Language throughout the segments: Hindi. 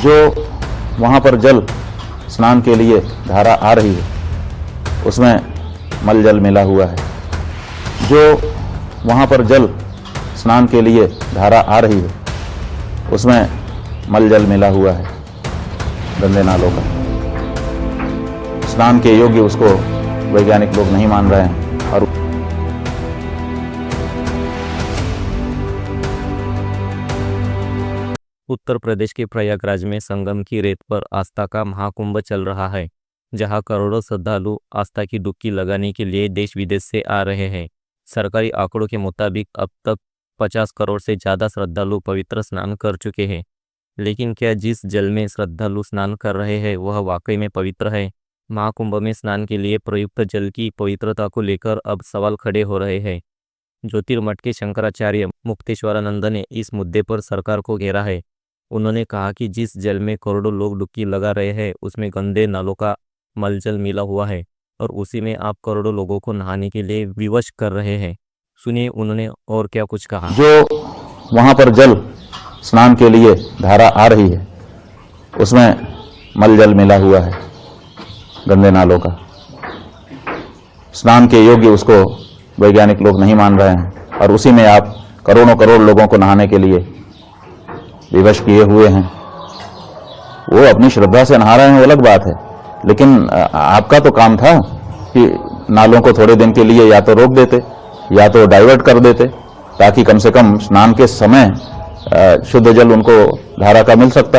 जो वहाँ पर जल स्नान के लिए धारा आ रही है उसमें मल जल मिला हुआ है। जो वहाँ पर जल स्नान के लिए धारा आ रही है उसमें मल जल मिला हुआ है गंदे नालों का। स्नान के योग्य उसको वैज्ञानिक लोग नहीं मान रहे हैं। और उत्तर प्रदेश के प्रयागराज में संगम की रेत पर आस्था का महाकुंभ चल रहा है, जहां करोड़ों श्रद्धालु आस्था की डुबकी लगाने के लिए देश विदेश से आ रहे हैं। सरकारी आंकड़ों के मुताबिक अब तक 50 करोड़ से ज़्यादा श्रद्धालु पवित्र स्नान कर चुके हैं। लेकिन क्या जिस जल में श्रद्धालु स्नान कर रहे हैं वह वाकई में पवित्र है? महाकुंभ में स्नान के लिए प्रयुक्त जल की पवित्रता को लेकर अब सवाल खड़े हो रहे हैं। ज्योतिर्मठ के शंकराचार्य मुक्तेश्वरानंद ने इस मुद्दे पर सरकार को घेरा है। उन्होंने कहा कि जिस जल में करोड़ों लोग डुबकी लगा रहे हैं उसमें गंदे नालों का मलजल मिला हुआ है और उसी में आप करोड़ों लोगों को नहाने के लिए विवश कर रहे हैं। सुनिए उन्होंने और क्या कुछ कहा। जो वहाँ पर जल स्नान के लिए धारा आ रही है उसमें मल जल मिला हुआ है गंदे नालों का। स्नान के योग्य उसको वैज्ञानिक लोग नहीं मान रहे हैं और उसी में आप करोड़ों करोड़ लोगों को नहाने के लिए विवश किए हुए हैं। वो अपनी श्रद्धा से नहा रहे हैं वो अलग बात है, लेकिन आपका तो काम था कि नालों को थोड़े दिन के लिए या तो रोक देते या तो डाइवर्ट कर देते, ताकि कम से कम स्नान के समय शुद्ध जल उनको धारा का मिल सकता।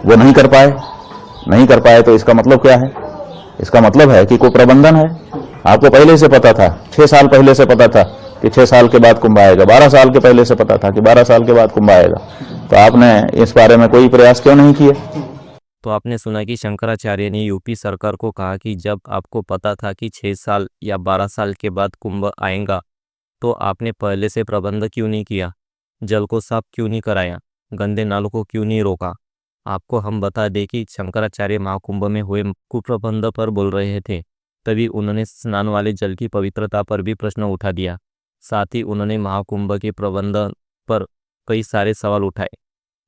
वो नहीं कर पाए तो इसका मतलब क्या है? इसका मतलब है कि कोई प्रबंधन है। आपको पहले से पता था, 6 साल पहले से पता था कि 6 साल के बाद कुंभ आएगा, 12 साल के पहले से पता था कि 12 साल के बाद कुंभ आएगा, तो आपने इस बारे में कोई प्रयास क्यों नहीं किए? तो आपने सुना कि शंकराचार्य ने यूपी सरकार को कहा कि जब आपको पता था कि 6 साल या 12 साल के बाद कुंभ आएगा तो आपने पहले से प्रबंध क्यों नहीं किया? जल को साफ क्यों नहीं कराया? गंदे नालों को क्यों नहीं रोका? आपको हम बता दें कि शंकराचार्य महाकुंभ में हुए कुप्रबंध पर बोल रहे थे, तभी उन्होंने स्नान वाले जल की पवित्रता पर भी प्रश्न उठा दिया। साथ ही उन्होंने महाकुंभ के प्रबंधन पर कई सारे सवाल उठाए।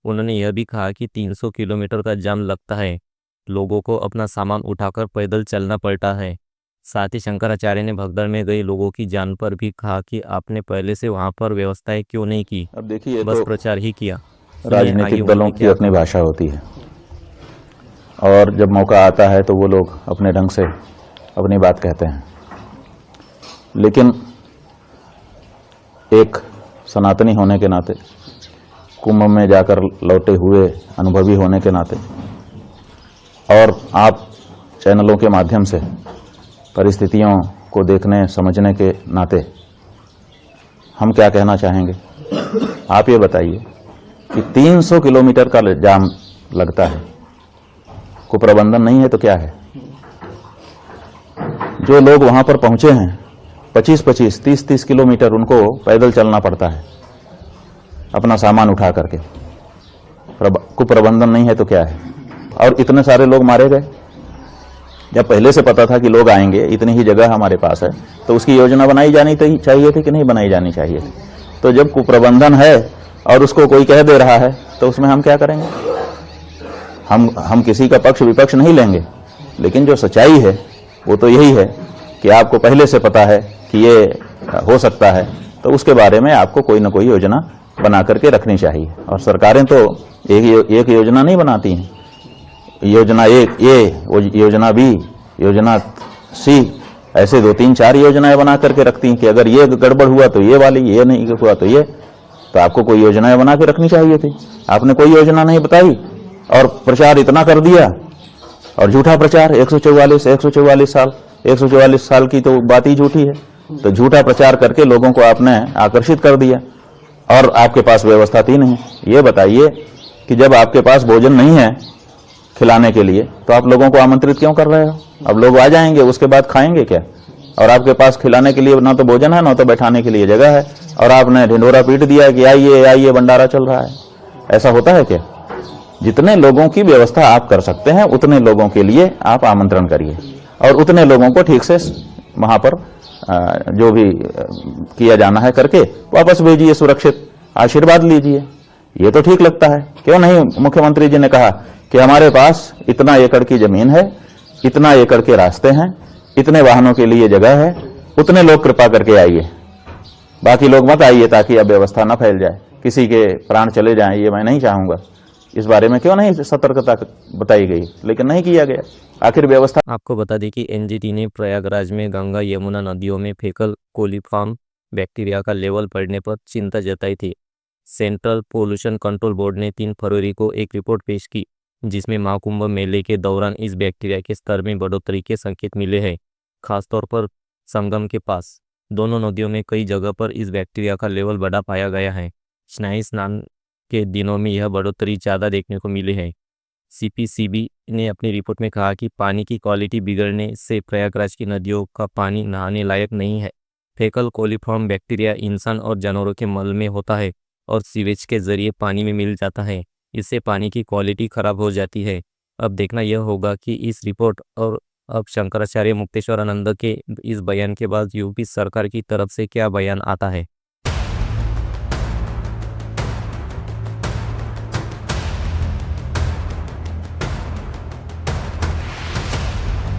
उन्होंने यह भी कहा कि 300 किलोमीटर का जाम लगता है, लोगों को अपना सामान उठाकर पैदल चलना पड़ता है। साथ ही शंकराचार्य ने भगदड़ में गए लोगों की जान पर भी कहा कि आपने पहले से वहां पर व्यवस्थाएं क्यों नहीं की, अब देखिए, बस तो प्रचार ही किया। राजनीतिक दलों की अपनी भाषा होती है और जब मौका आता है तो वो लोग अपने ढंग से अपनी बात कहते हैं। लेकिन एक सनातनी होने के नाते, कुंभ में जाकर लौटे हुए अनुभवी होने के नाते और आप चैनलों के माध्यम से परिस्थितियों को देखने समझने के नाते हम क्या कहना चाहेंगे? आप ये बताइए कि 300 किलोमीटर का जाम लगता है, कोई प्रबंधन नहीं है तो क्या है? जो लोग वहां पर पहुंचे हैं 25-25, 30-30 किलोमीटर उनको पैदल चलना पड़ता है अपना सामान उठा करके। कुप्रबंधन नहीं है तो क्या है? और इतने सारे लोग मारे गए। जब पहले से पता था कि लोग आएंगे, इतनी ही जगह हमारे पास है, तो उसकी योजना बनाई जानी चाहिए थी कि नहीं बनाई जानी चाहिए थी? तो जब कुप्रबंधन है और उसको कोई कह दे रहा है तो उसमें हम क्या करेंगे? हम किसी का पक्ष विपक्ष नहीं लेंगे, लेकिन जो सच्चाई है वो तो यही है कि आपको पहले से पता है कि ये हो सकता है, तो उसके बारे में आपको कोई ना कोई योजना बना करके रखनी चाहिए। और सरकारें तो एक योजना नहीं बनाती हैं, योजना एक ए, योजना बी, योजना सी, ऐसे 2-3-4 योजनाएं बना करके रखती हैं कि अगर ये गड़बड़ हुआ तो ये वाली, ये नहीं हुआ तो ये। तो आपको कोई योजनाएं बना के रखनी चाहिए थी। आपने कोई योजना नहीं बताई और प्रचार इतना कर दिया, और झूठा प्रचार। 144 साल की तो बात ही झूठी है। तो झूठा प्रचार करके लोगों को आपने आकर्षित कर दिया और आपके पास व्यवस्था थी नहीं। ये बताइए कि जब आपके पास भोजन नहीं है खिलाने के लिए तो आप लोगों को आमंत्रित क्यों कर रहे हो? अब लोग आ जाएंगे, उसके बाद खाएंगे क्या? और आपके पास खिलाने के लिए ना तो भोजन है ना तो बैठाने के लिए जगह है, और आपने ढिंढोरा पीट दिया कि आइए आइए भंडारा चल रहा है। ऐसा होता है क्या? जितने लोगों की व्यवस्था आप कर सकते हैं उतने लोगों के लिए आप आमंत्रण करिए और उतने लोगों को ठीक से वहां पर जो भी किया जाना है करके वापस भेजिए, सुरक्षित आशीर्वाद लीजिए। ये तो ठीक लगता है। क्यों नहीं मुख्यमंत्री जी ने कहा कि हमारे पास इतना एकड़ की जमीन है, इतना एकड़ के रास्ते हैं, इतने वाहनों के लिए जगह है, उतने लोग कृपा करके आइए, बाकी लोग मत आइए ताकि अव्यवस्था न फैल जाए, किसी के प्राण चले जाएं, ये मैं नहीं चाहूंगा। इस बारे में क्यों नहीं सतर्कता बताई गई, लेकिन नहीं किया गया। आखिर व्यवस्था। आपको बता दें कि एनजीटी ने प्रयागराज में गंगा यमुना नदियों में फेकल कोलीफॉर्म बैक्टीरिया का लेवल बढ़ने पर चिंता जताई थी। सेंट्रल पोल्यूशन कंट्रोल बोर्ड ने 3 फरवरी को एक रिपोर्ट पेश की, जिसमें महाकुंभ मेले के दौरान इस बैक्टीरिया के स्तर में बढ़ोतरी के संकेत मिले हैं। खासतौर पर संगम के पास दोनों नदियों में कई जगह पर इस बैक्टीरिया का लेवल बढ़ा पाया गया है। स्नायु स्नान के दिनों में यह बढ़ोतरी ज़्यादा देखने को मिली है। सीपीसीबी ने अपनी रिपोर्ट में कहा कि पानी की क्वालिटी बिगड़ने से प्रयागराज की नदियों का पानी नहाने लायक नहीं है। फेकल कोलीफॉर्म बैक्टीरिया इंसान और जानवरों के मल में होता है और सीवेज के जरिए पानी में मिल जाता है। इससे पानी की क्वालिटी खराब हो जाती है। अब देखना यह होगा कि इस रिपोर्ट और अब शंकराचार्य मुक्तेश्वर आनंद के इस बयान के बाद यूपी सरकार की तरफ से क्या बयान आता है।